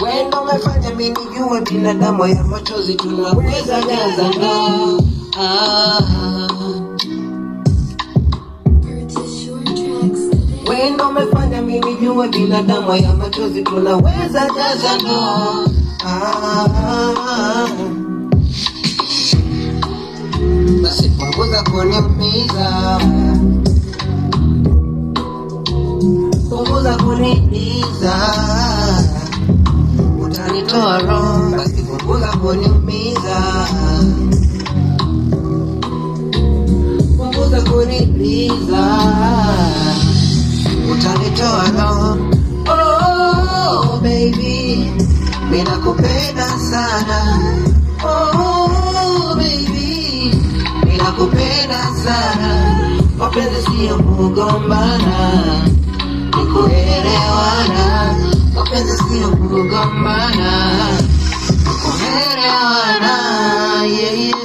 Wendo umefanya mimi nijue binadamu ya machozi tunaweza jaza ndoo. Wendo umefanya mimi nijue binadamu ya machozi tunaweza jaza ndoo. Basi punguza kuniumiza, punguza kuniliza, utanitoa roho. Basi punguza kuniumiza, punguza kuniliza, utanitoa roho. Oh baby, mimi nakupenda sana. Oh baby, mimi nakupenda sana. Mapenzi sio kugombana, ni kuelewana. Mapenzi sio kugombana, ni kuelewana. Yeah, yeah.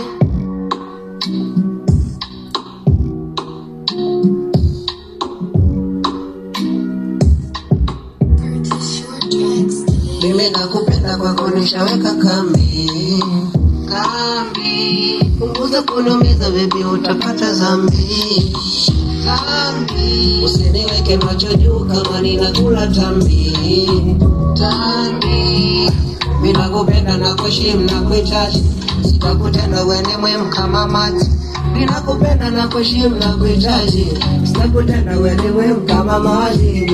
Mimi nakupenda kwako nishaweka kambi. Punguza kuniumiza baby, utapata dhambi. Usiniweke macho juu kama ninakula tambi. Mimi nakupenda na kuheshimu na kuhitaji, sitakutenda wewe ni mwema kama maji. Mimi nakupenda na kuheshimu na kuhitaji, sitakutenda wewe ni mwema kama maji.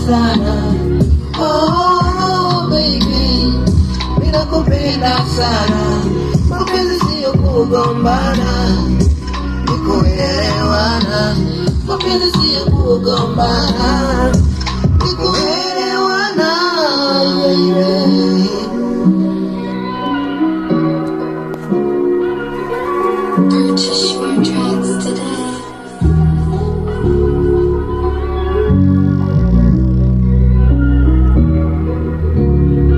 Sana. Oh baby, mimi nakupenda sana. Mapenzi sio kugombana, ni kuelewana. Mapenzi sio kugombana, ni kuelewana. Purchase your